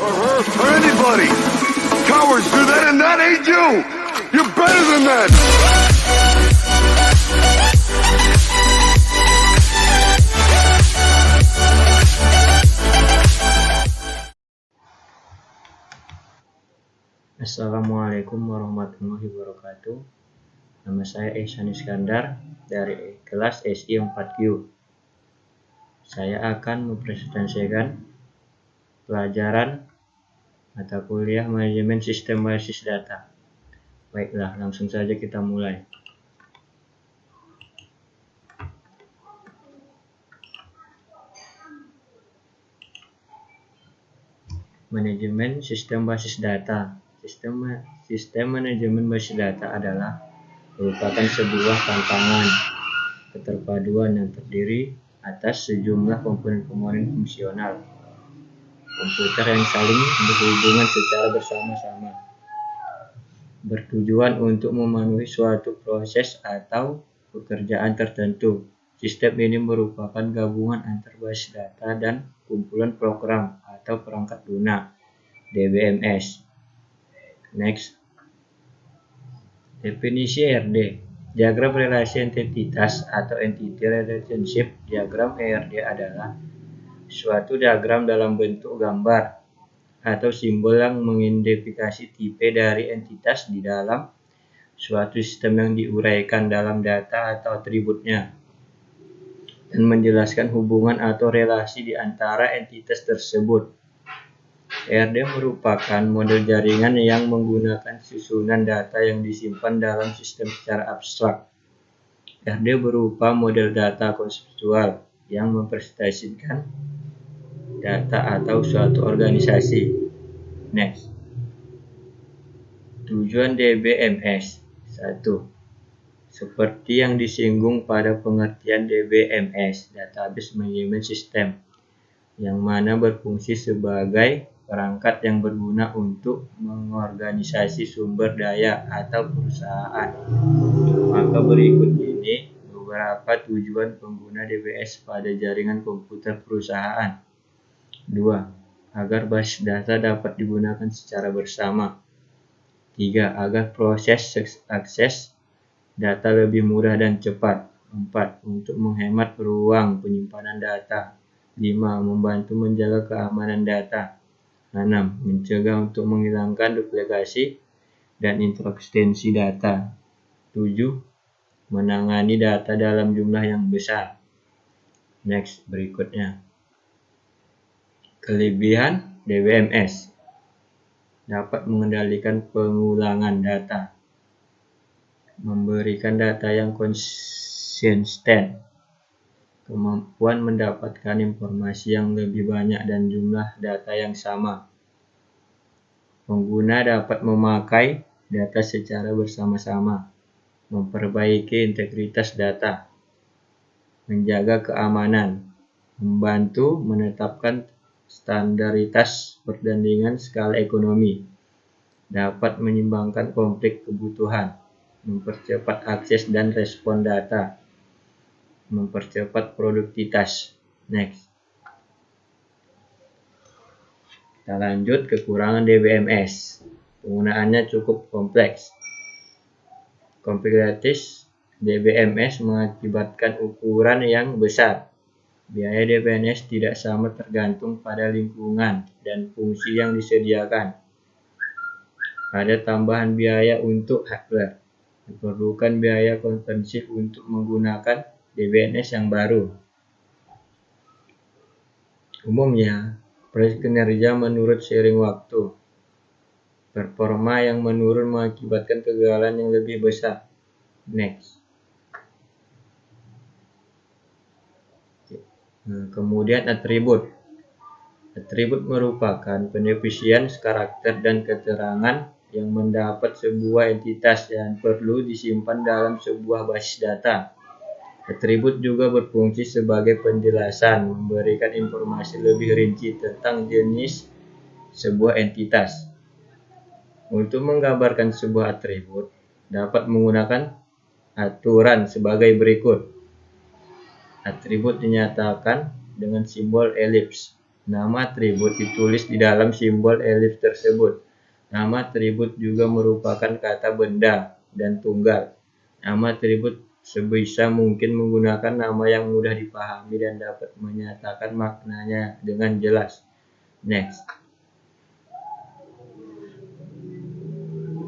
or her, or anybody. Cowards do that and that ain't you. You're better than that. Assalamualaikum warahmatullahi wabarakatuh. Nama saya Ihsan Iskandar dari kelas SI 4Q. Saya akan mempresentasikan pelajaran mata kuliah manajemen sistem berbasis data. Baiklah, langsung saja kita mulai. Manajemen sistem basis data. Sistem manajemen basis data adalah merupakan sebuah tantangan keterpaduan yang terdiri atas sejumlah komponen-komponen fungsional komputer yang saling berhubungan secara bersama-sama, bertujuan untuk memenuhi suatu proses atau pekerjaan tertentu. Sistem ini merupakan gabungan antar basis data dan kumpulan program atau perangkat lunak (DBMS). Next. Definisi ERD. Diagram relasi entitas atau Entity Relationship. Diagram ERD adalah suatu diagram dalam bentuk gambar atau simbol yang mengidentifikasi tipe dari entitas di dalam suatu sistem yang diuraikan dalam data atau atributnya dan menjelaskan hubungan atau relasi di antara entitas tersebut. ERD merupakan model jaringan yang menggunakan susunan data yang disimpan dalam sistem secara abstrak. ERD berupa model data konseptual yang mempresentasikan data atau suatu organisasi. Next. Tujuan DBMS. 1. Seperti yang disinggung pada pengertian DBMS, Database Management System, yang mana berfungsi sebagai perangkat yang berguna untuk mengorganisasi sumber daya atau perusahaan. Maka berikut ini beberapa tujuan pengguna DBS pada jaringan komputer perusahaan. 2. Agar basis data dapat digunakan secara bersama. 3. Agar proses akses data lebih mudah dan cepat. 4. Untuk menghemat ruang penyimpanan data. 5. Membantu menjaga keamanan data. 6. Mencegah untuk menghilangkan duplikasi dan inkonsistensi data. 7. Menangani data dalam jumlah yang besar. Next, berikutnya. Kelebihan DBMS. Dapat mengendalikan pengulangan data. Memberikan data yang konsisten. Kemampuan mendapatkan informasi yang lebih banyak dan jumlah data yang sama. Pengguna dapat memakai data secara bersama-sama, memperbaiki integritas data, menjaga keamanan, membantu menetapkan standaritas perbandingan skala ekonomi, dapat menyeimbangkan konflik kebutuhan, mempercepat akses dan respon data, mempercepat produktivitas. Next. Kita lanjut kekurangan DBMS. Penggunaannya cukup kompleks. Kompleksitas DBMS mengakibatkan ukuran yang besar. Biaya DBMS tidak sama tergantung pada lingkungan dan fungsi yang disediakan. Ada tambahan biaya untuk hardware. Diperlukan biaya konversif untuk menggunakan DBMS yang baru. Umumnya, proses kinerja menurut seiring waktu. Performa yang menurun mengakibatkan kegagalan yang lebih besar. Next. Kemudian atribut. Atribut merupakan pendefinisian karakter dan keterangan yang mendapat sebuah entitas yang perlu disimpan dalam sebuah basis data. Atribut juga berfungsi sebagai penjelasan, memberikan informasi lebih rinci tentang jenis sebuah entitas. Untuk menggambarkan sebuah atribut, dapat menggunakan aturan sebagai berikut. Atribut dinyatakan dengan simbol elips. Nama atribut ditulis di dalam simbol elips tersebut. Nama atribut juga merupakan kata benda dan tunggal. Nama atribut sebisa mungkin menggunakan nama yang mudah dipahami dan dapat menyatakan maknanya dengan jelas. Next.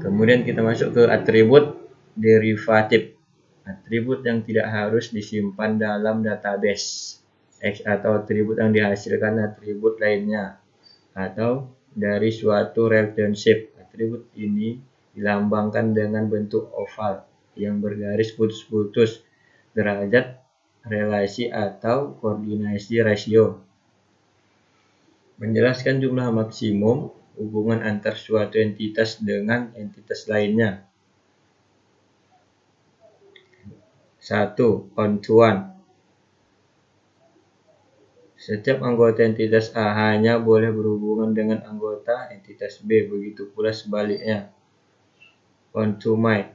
Kemudian kita masuk ke atribut derivatif. Atribut yang tidak harus disimpan dalam database. X atau atribut yang dihasilkan atribut lainnya atau dari suatu relationship. Atribut ini dilambangkan dengan bentuk oval yang bergaris putus-putus, derajat, relasi atau koordinasi rasio. Menjelaskan jumlah maksimum hubungan antar suatu entitas dengan entitas lainnya. 1. On-to-one. Setiap anggota entitas A hanya boleh berhubungan dengan anggota entitas B, begitu pula sebaliknya. On-to-many.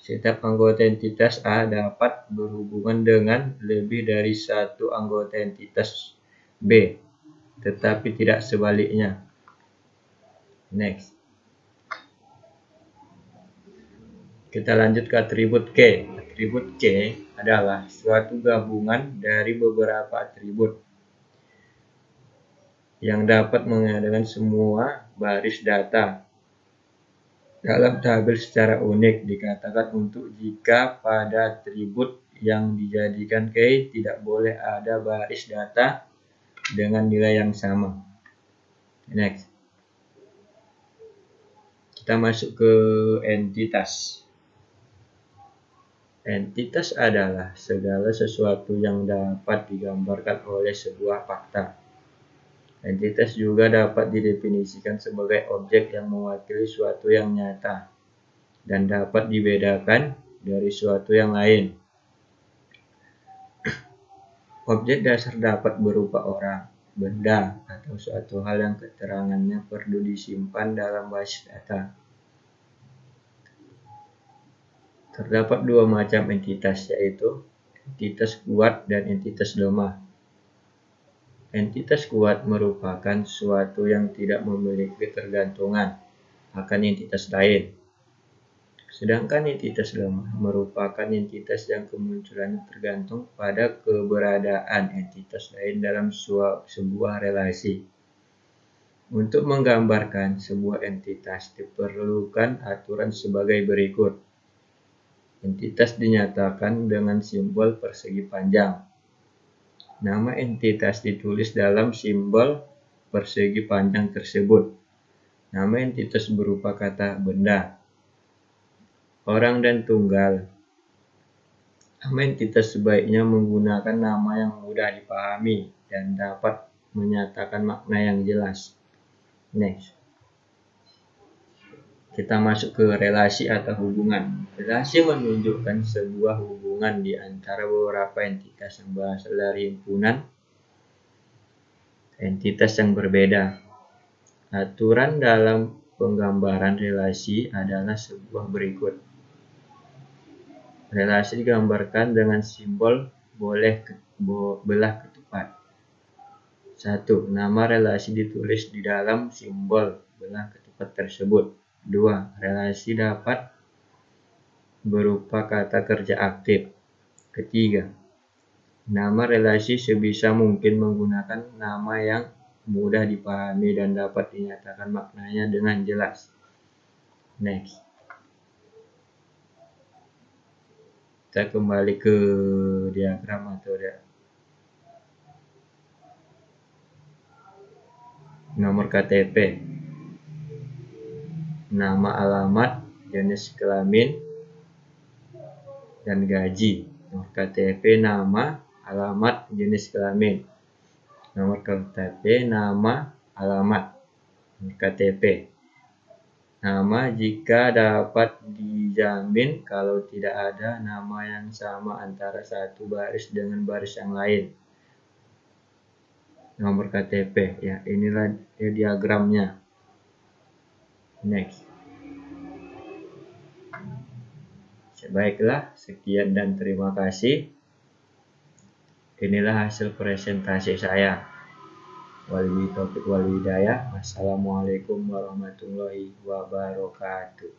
Setiap anggota entitas A dapat berhubungan dengan lebih dari satu anggota entitas B, tetapi tidak sebaliknya. Next. Kita lanjut ke atribut K. Atribut K adalah suatu gabungan dari beberapa atribut yang dapat mengadakan semua baris data dalam tabel secara unik. Dikatakan untuk jika pada atribut yang dijadikan K tidak boleh ada baris data dengan nilai yang sama. Next. Kita masuk ke entitas. Entitas adalah segala sesuatu yang dapat digambarkan oleh sebuah fakta. Entitas juga dapat didefinisikan sebagai objek yang mewakili suatu yang nyata dan dapat dibedakan dari suatu yang lain. Objek dasar dapat berupa orang, benda, atau suatu hal yang keterangannya perlu disimpan dalam basis data. Terdapat dua macam entitas, yaitu entitas kuat dan entitas lemah. Entitas kuat merupakan suatu yang tidak memiliki ketergantungan akan entitas lain. Sedangkan entitas lemah merupakan entitas yang kemunculannya tergantung pada keberadaan entitas lain dalam sebuah relasi. Untuk menggambarkan sebuah entitas diperlukan aturan sebagai berikut. Entitas dinyatakan dengan simbol persegi panjang. Nama entitas ditulis dalam simbol persegi panjang tersebut. Nama entitas berupa kata benda, orang, dan tunggal. Nama entitas sebaiknya menggunakan nama yang mudah dipahami dan dapat menyatakan makna yang jelas. Next. Kita masuk ke relasi atau hubungan. Relasi menunjukkan sebuah hubungan di antara beberapa entitas yang berasal dari himpunan entitas yang berbeda. Aturan dalam penggambaran relasi adalah sebuah berikut. Relasi digambarkan dengan simbol belah ketupat. 1. Nama relasi ditulis di dalam simbol belah ketupat tersebut. 2. Relasi dapat berupa kata kerja aktif. Ketiga, nama relasi sebisa mungkin menggunakan nama yang mudah dipahami dan dapat dinyatakan maknanya dengan jelas. Next. Kita kembali ke diagram atau nomor KTP. Nama, alamat, jenis kelamin, dan gaji. Nomor KTP, nama, alamat, jenis kelamin. Nomor KTP, nama, alamat. Nomor KTP. Nama jika dapat dijamin kalau tidak ada nama yang sama antara satu baris dengan baris yang lain. Nomor KTP, ya inilah diagramnya. Next. Baiklah, sekian dan terima kasih. Inilah hasil presentasi saya. Wabillahi taufiq wal hidayah. Wassalamualaikum warahmatullahi wabarakatuh.